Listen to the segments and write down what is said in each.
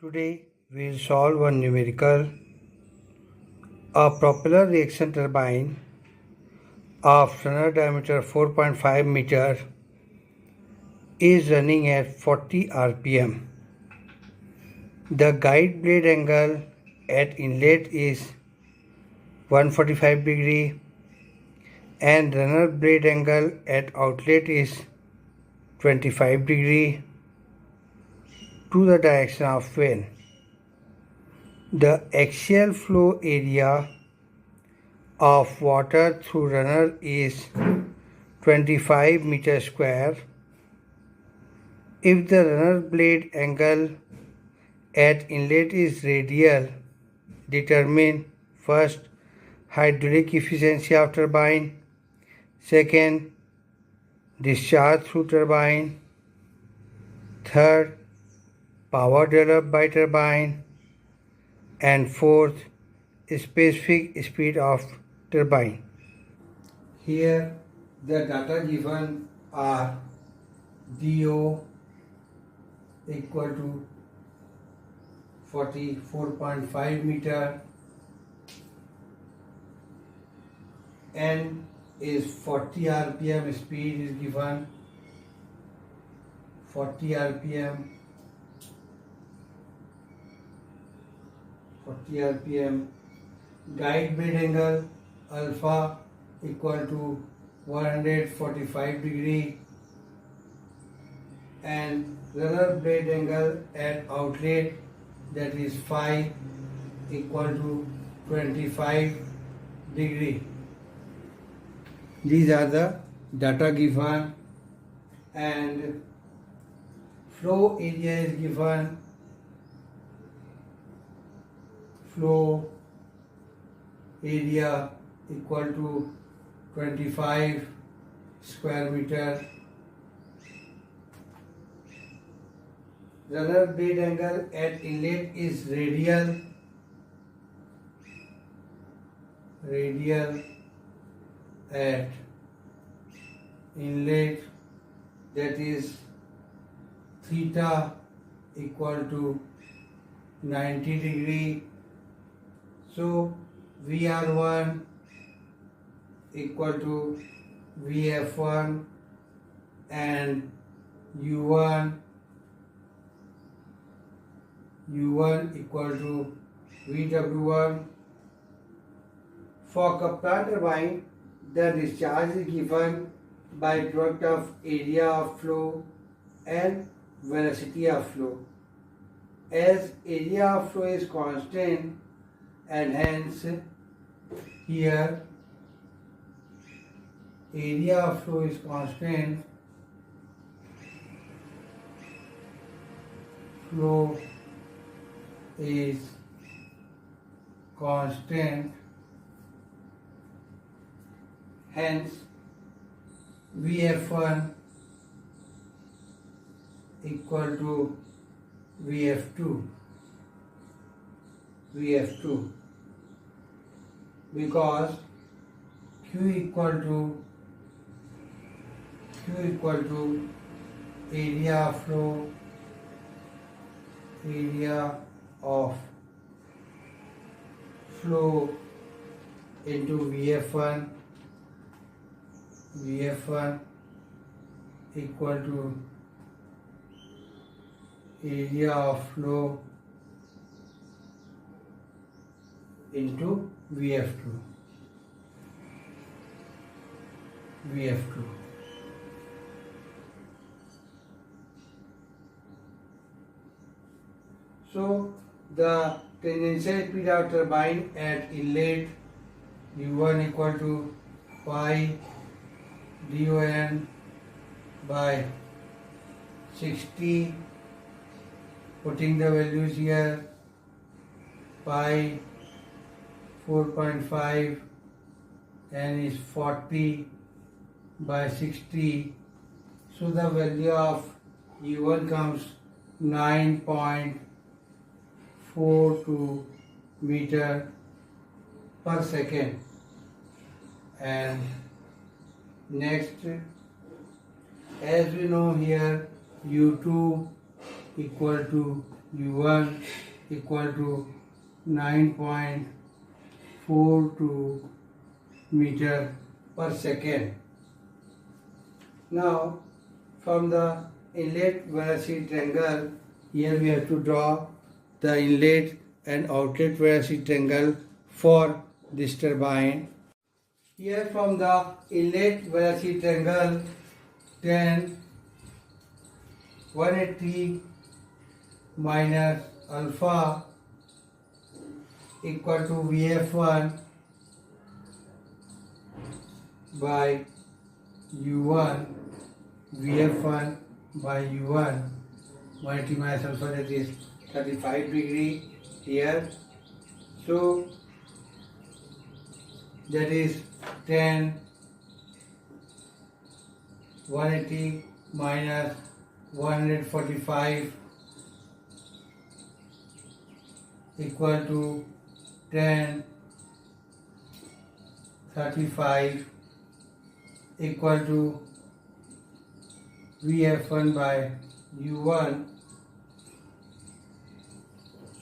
Today we will solve one numerical. A propeller reaction turbine of runner diameter 4.5 meter is running at 40 rpm. The guide blade angle at inlet is 145 degree and runner blade angle at outlet is 25 degree to the direction of wind. The axial flow area of water through runner is 25 meter square. If the runner blade angle at inlet is radial, determine first hydraulic efficiency of turbine, second discharge through turbine, third power developed by turbine, and fourth specific speed of turbine. Here the data given are DO equal to 44.5 meter, N is 40 rpm, speed is given 40 rpm, 40 rpm, guide blade angle alpha equal to 145 degree and runner blade angle at outlet, that is phi, equal to 25 degree. These are the data given and flow area is given. Flow area equal to 25 square meter. Runner blade angle at inlet is radial at inlet, that is theta equal to 90 degree. So VR1 equal to VF1 and U1 equal to VW1. For Kaplan turbine, the discharge is given by product of area of flow and velocity of flow. As area of flow is constant, and hence here area of flow is constant, flow is constant, hence VF1 equal to VF2 because Q equal to area of flow into VF1 equal to area of flow into VF2. So the tangential speed of turbine at inlet U1 equal to pi DON by 60, putting the values here, pi 4.5 and is 40 by 60, so the value of U1 comes 9.42 meter per second. And next, as we know here, U2 equal to u1 equal to 9.42 meter per second. Now from the inlet velocity triangle, here we have to draw the inlet and outlet velocity triangle for this turbine. Here from the inlet velocity triangle, then 180 minus alpha equal to Vf1 by u1, Vf1 by u1, 180 minus alpha, that is 35 degree here. So that is 10, 180 minus 145 equal to 10, 35 equal to Vf1 by u1.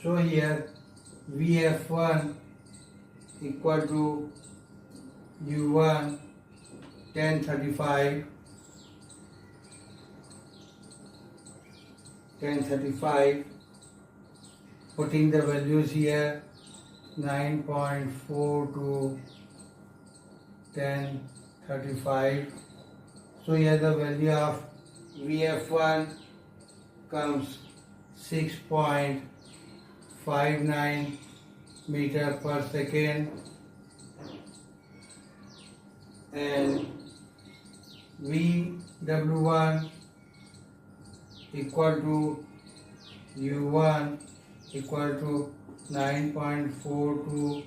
So here Vf1 equal to u1 1035, putting the values here 9.4 to 1035. So here the value of Vf1 comes 6.59 meter per second, and Vw1 equal to u1 equal to 9.42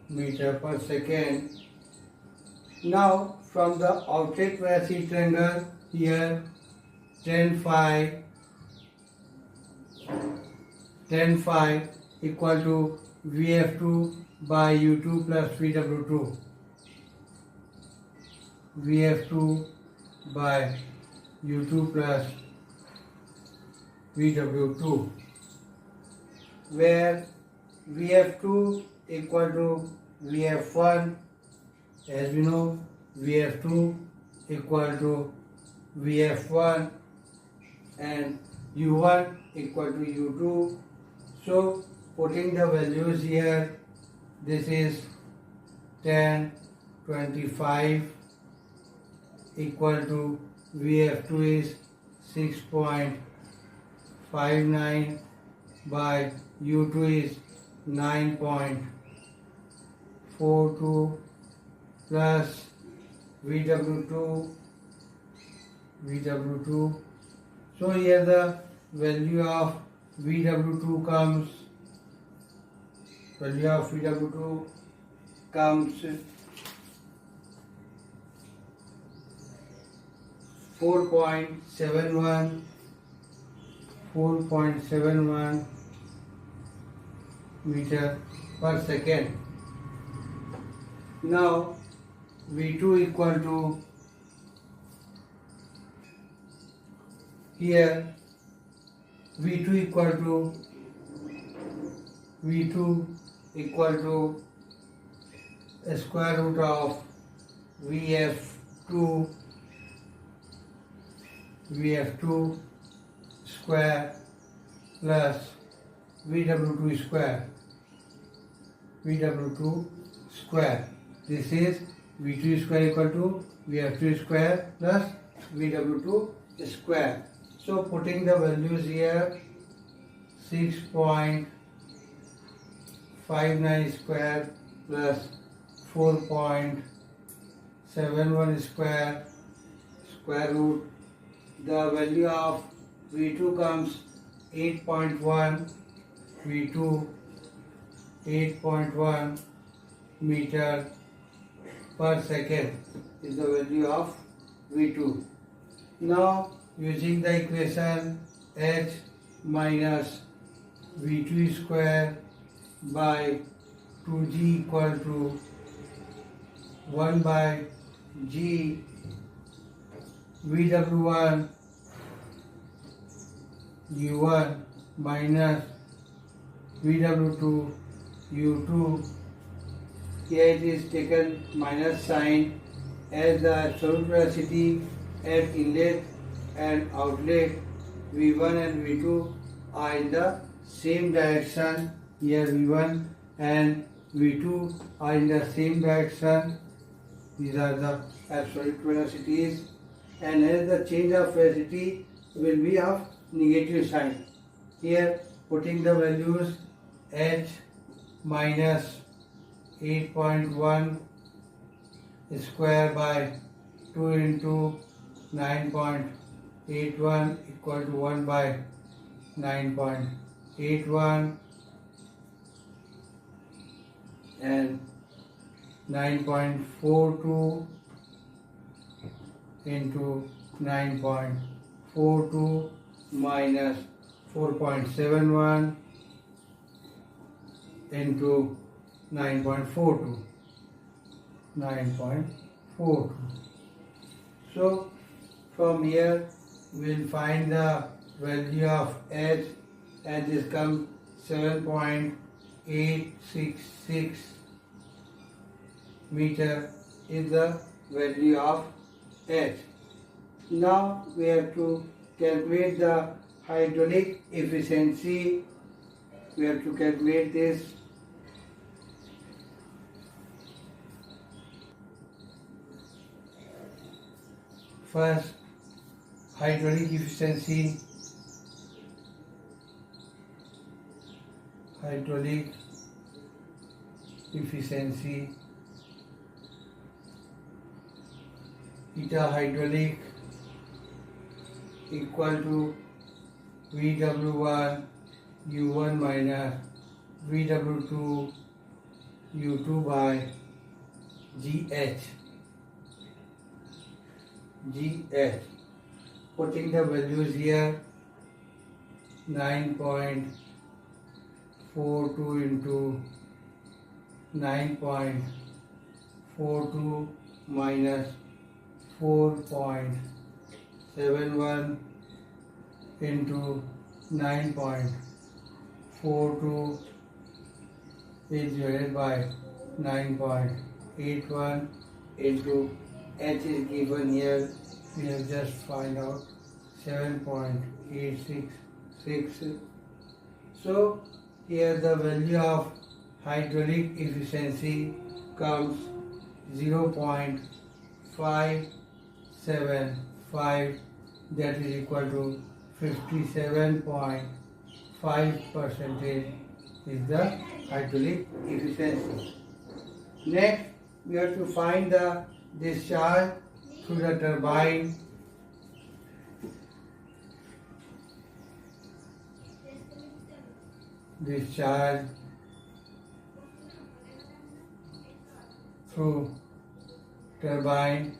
meter per second. Now from the outlet velocity triangle, here 10 phi equal to Vf2 by u2 plus Vw2, Vf2 by u2 plus Vw2, where Vf2 equal to Vf1. As we know, Vf2 equal to Vf1 and u1 equal to u2. So putting the values here, this is 10, 25 equal to Vf2 is 6.59 by u2 is 9.42 plus Vw2. So here the value of Vw2 comes 4.71 meter per second. Now V2 equal to, here V2 equal to a square root of Vf2 square plus Vw2 square. This is V2 square equal to Vf2 square plus Vw2 square. So putting the values here, 6.59 square plus 4.71 square root, the value of V2 comes 8.1, V2 8.1 meter per second is the value of V2. Now using the equation H minus V2 square by 2G equal to 1 by G Vw1 u1 minus VW2 U2. Here it is taken minus sign as the absolute velocity at inlet and outlet V1 and V2 are in the same direction. Here V1 and V2 are in the same direction. These are the absolute velocities, and hence the change of velocity will be of negative sign. Here putting the values h minus 8.1 square by 2 into 9.81 equal to 1 by 9.81 and 9.42 into 9.42 minus 4.71 into 9.42. So from here we will find the value of h, and this comes 7.866 meter is the value of h. Now we have to calculate the hydraulic efficiency. We have to calculate this. First, hydraulic efficiency. Hydraulic efficiency. Eta hydraulic equal to VW1 U1 minus VW2 U2 by GH. Putting the values here, 9.42 into 9.42 minus 4.71 into 9.42 is divided by 9.81 into h is given here. We have just find out 7.866. So here the value of hydraulic efficiency comes 0.575, that is equal to 57.5% is the hydraulic efficiency. Next, we have to find the discharge through the turbine. Discharge through turbine.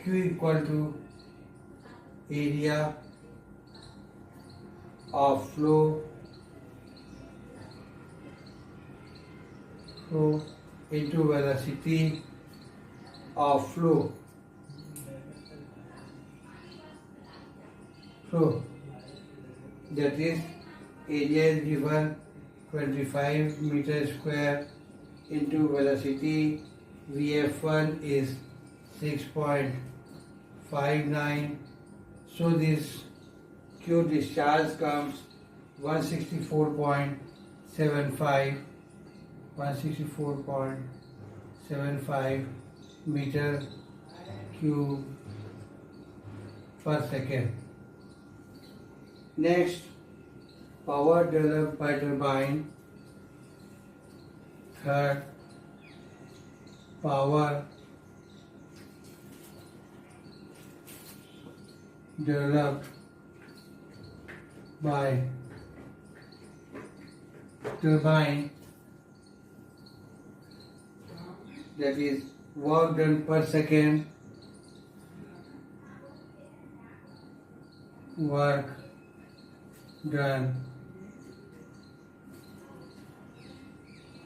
Q equal to area of flow into velocity of flow. So that is area is given 25 meter square into velocity Vf1 is 6.59. So this Q discharge comes 164.75 meter cube per second. Next, power developed by turbine. Third, power developed by turbine, that is work done per second. Work done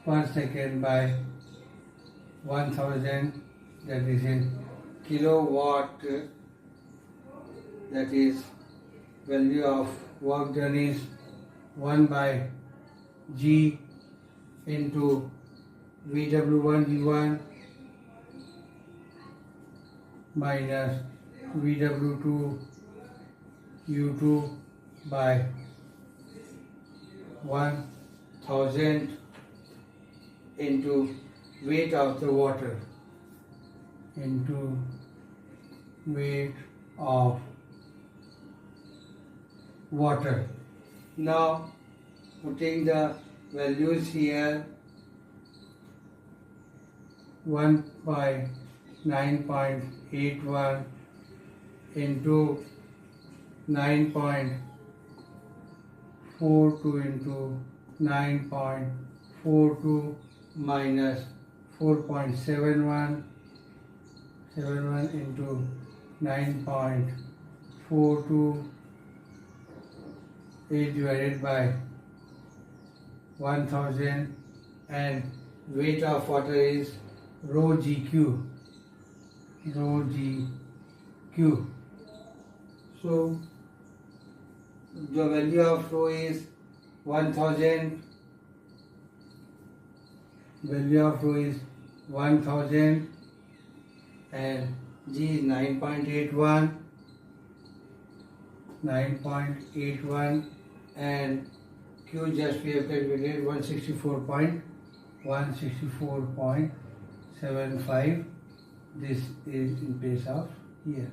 per second by 1000, that is in kilowatt that is value of work done is 1 by G into VW1 V1 minus VW2 U2 by 1000 into weight of the water into weight of water. Now putting the values here, 1 by 9.81 into 9.42 into 9.42 minus 4.71 into 9.42 is divided by 1000 and weight of water is rho GQ. So the value of rho is 1000. Value of rho is 1000 and G is 9.81 and Q just we have calculated 164.75. This is in place of here.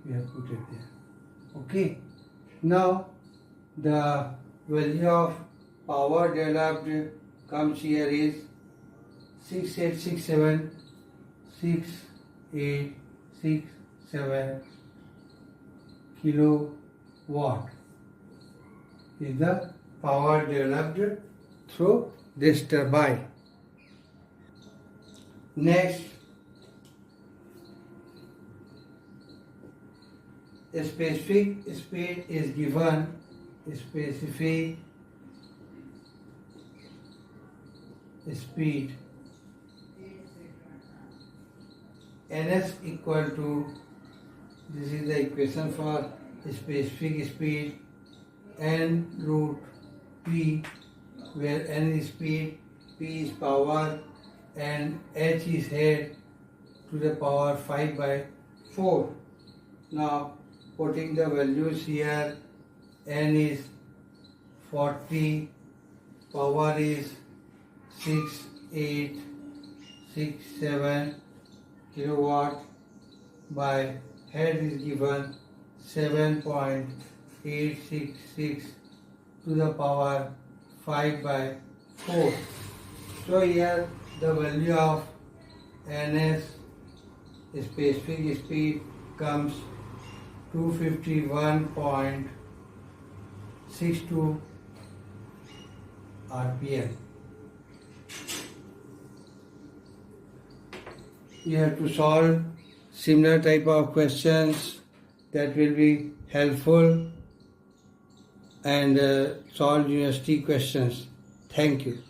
We have put it there. Okay. Now the value of power developed comes here is 6867 kilowatt is the power developed through this turbine. Next, a specific speed is given. Specific speed ns equal to, this is the equation for specific speed, n root p, where n is speed, p is power and h is head, to the power 5 by 4. Now putting the values here, n is 40, power is 6867 kilowatt, by head is given 7.866 to the power 5 by 4. So here the value of ns specific speed comes 251.62 RPM. You have to solve similar type of questions that will be helpful and solve university questions. Thank you.